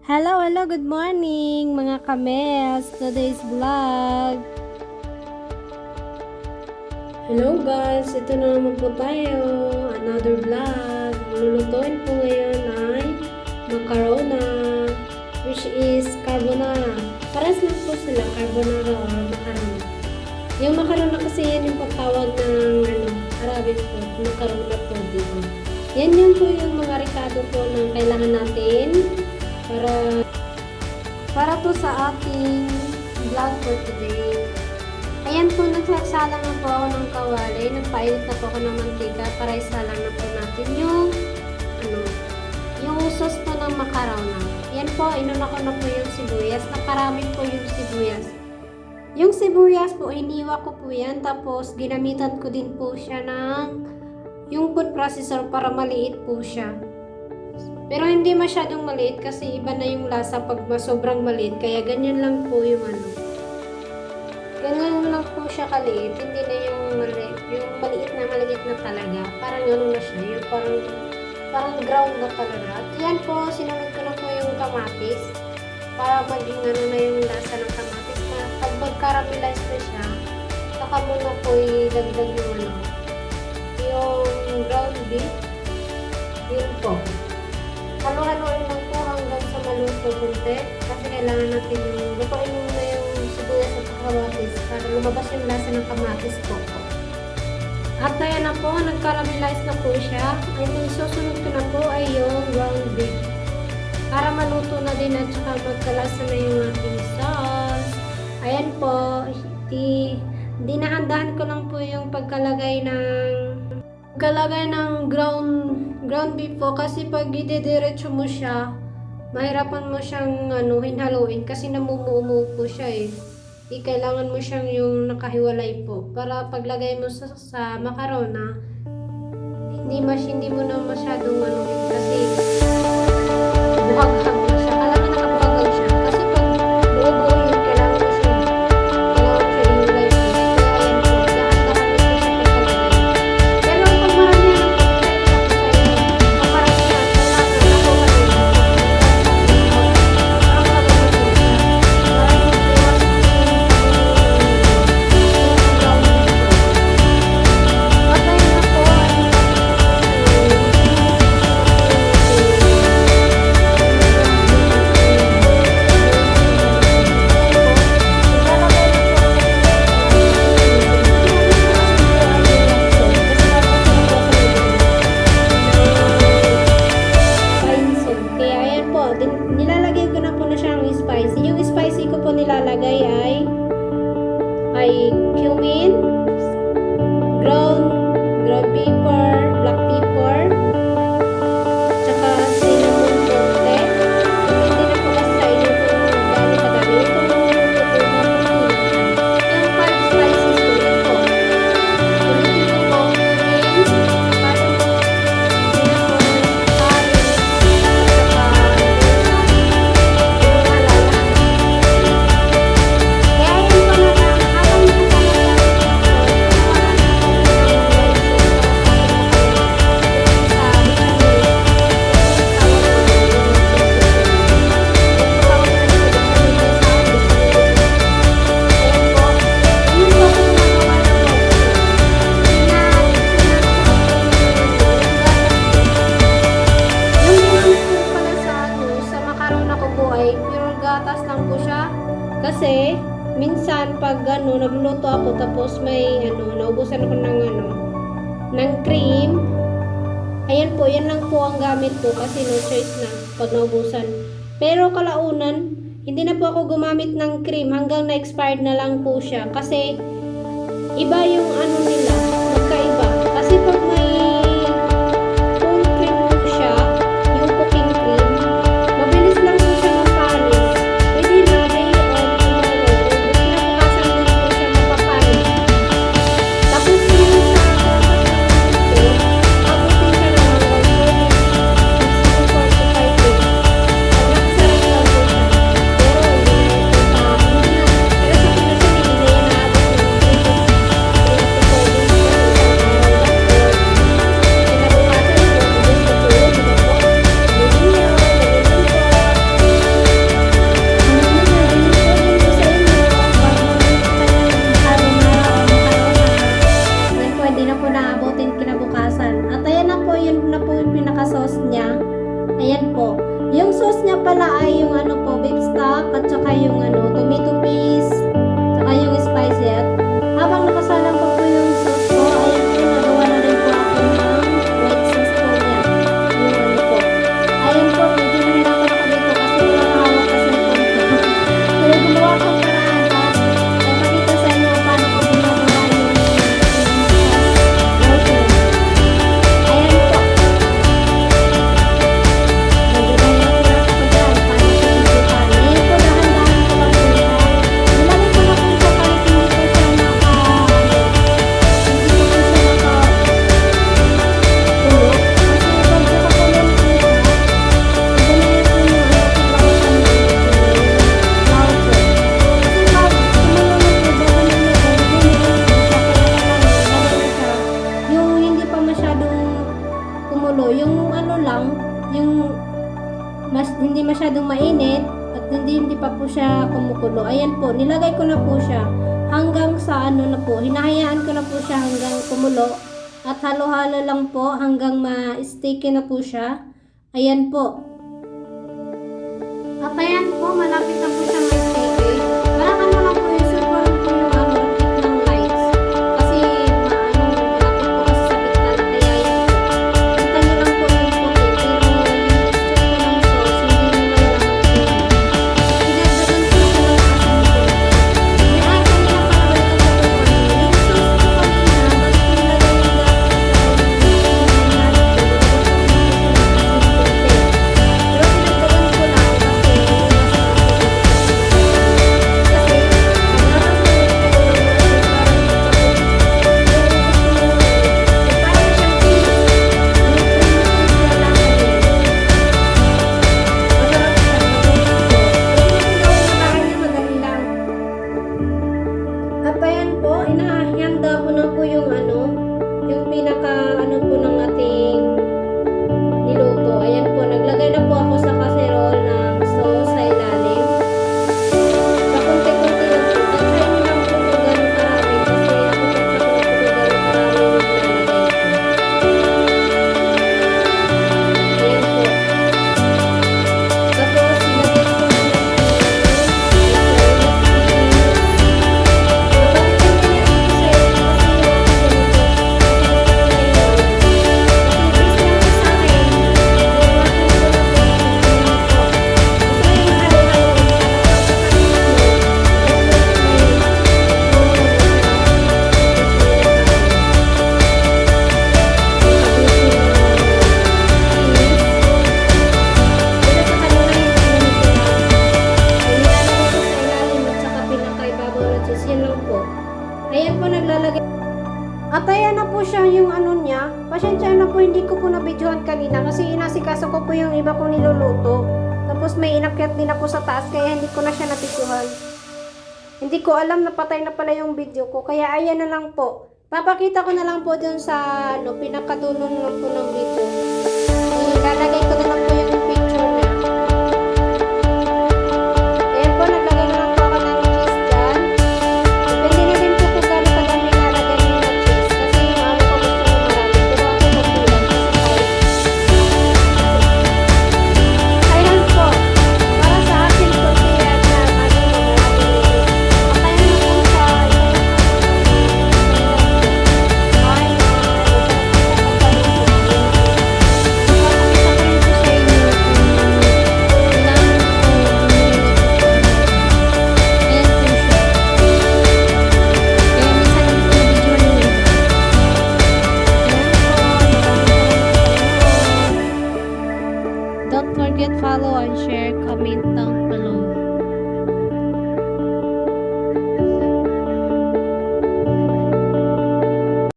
Hello, good morning mga kamels. Today's vlog. Hello guys, ito na naman po tayo. Another vlog. Lulutuin po ngayon ay macarona, which is carbonara. Pares lang po sila, carbonara or macarona. Yung macarona kasi yan yung patawag ng Arabic food, macarona po dito. Yan po yung mga rekado po na kailangan natin para to sa ating vlog for today. Ayan po, nagsasala na po ako ng kawali. Nagpainit na po ako ng mantika para isala na po natin yung sauce po ng macarona. Yan po, inuna ko na po yung sibuyas. Nakarami po yung sibuyas. Yung sibuyas po, iniwa ko po yan. Tapos, ginamitan ko din po siya ng yung food processor para maliit po siya. Pero hindi masyadong maliit kasi iba na yung lasa pag sobrang maliit. Kaya ganyan lang po yung ganyan lang po siya kaliit. Hindi na yung maliit na talaga. Parang na siya. Yung parang ground na talaga. At yan po, sinunod ko na po yung kamatis. Para maging na yung lasa ng kamatis. Pag mag-caramelize na siya, saka mo na po idagdag yung ground beef. Yun po. Halo-haloin lang po hanggang sa maluto konti kasi kailangan natin yung lutuin muna yung sibuyas at kamatis para lumabas yung lasa ng kamatis po. At ayan na po, nag-caramelize na po siya. And yung susunod ko na po ay yung ground beef para maluto na din at saka magkalasa na yung ating sauce. Ayan po, dinahandahan ko lang po yung pagkalagay ng ground beef po kasi pag idediretso mo siya, mahirapan mo siyang hinhaluin kasi namumuo po siya kailangan mo siyang yung nakahiwalay po para paglagay mo sa macarona, hindi mo na masyadong kasi buhaghag na siya. Kailangan nakabuhaghag siya kasi pag buo-buo yun, kailangan mo siya hiwalay po. Kaya ayan po, dahan-dahan mo po siya pagkalagay. Pero pag marami nilalagay ko na po na siyang spicy. Yung spicy ko po nilalagay ay cumin, ground pepper, black pepper, tsaka cinnamon konti. Hindi na po kasi sa inyo kung gaano kadami. Ito yung 5 spices ko yun po. Ulitin ko po, cumin, parang cinnamon, curry, gatas lang po siya kasi minsan pag nagluluto ako tapos may naubusan ako ng cream, ayan po, yan lang po ang gamit ko kasi no choice na pag naubusan. Pero kalaunan hindi na po ako gumamit ng cream hanggang na-expired na lang po siya kasi iba yung nila, magkaiba kasi pag may full cream po siya, yung cooking cream, mabilis lang po siya mapanis. Within a day or tomorrow, kinabukasan din po siya mapapanis. Tapos yung sa abutin siya ng hanggang 4 to 5 days. Pag nakasarap lang po siya. Pero hindi na pero sa Pinas hindi na yan naabot ng 3 to 4 days. saka yung tomato paste, saka yung spicy. At habang nakasalang ko po yung sauce ko, ayan po, nagawa na rin po ako ng white sauce po niya. Yung po. Ayan po, medyo nahirapan ako dito kasi wala hawak kasi po ito. Pero gumawa ko paraan at ipakita sa inyo paano ko ginagawa yung sauce. Ayan po. Yung hindi pa masyadong kumulo, yung lang, yung hindi masyadong mainit at hindi pa po siya kumukulo. Ayan po, nilagay ko na po siya hanggang sa na po, hinahayaan ko na po siya hanggang kumulo at halo-halo lang po hanggang ma-sticky na po siya. Ayan po. At ayan po, malapit na po siya ma-sticky. Parang lang po yung super po yung rapid ng lights. Kasi malapit po kasi sa bitna. Kaya yan po. Kita niyo lang po yung puti. Pero yung texture po ng sauce, hindi nyo malalaman po. Pinagdagan po siya ng asin po. Yung akin nila palabalik ko po yung sauce po kanina. Bago po nilagay yung at ayan po, inahanda ko na po yung yung pinaka po ng ating niluto. Ayan po, naglagay na po ako sa casserole ng sauce sa ilalim. Sa konti-konti lang po. Try nyo lang po kung gano'ng karami kasi ako check na po kung gano'ng karami yung nilalagay ko. Ayan po. Tapos, ilagay ko na ayan po, naglalagay. At ayan na po siya yung niya. Pasensya na po, hindi ko po nabidyohan kanina kasi inasikaso ko po yung iba kong niluluto. Tapos may inakyat din ako sa taas kaya hindi ko na siya nabidyohan. Hindi ko alam na patay na pala yung video ko. Kaya ayan na lang po. Papakita ko na lang po dun sa pinakadulo na lang po ng video. Ilalagay ko na lang po yung picture niya. Ayan po, naglagay na lang po ako ng cheese dyan. Depende na din po kung gano'n kadami nalagay niyo ng cheese. Kasi yung ko gusto ko marami. Pero ako magkulang kasi ayan po. Para sa akin po siya na marami nito. At ayan na po siya. Don't forget follow and share, comment down below.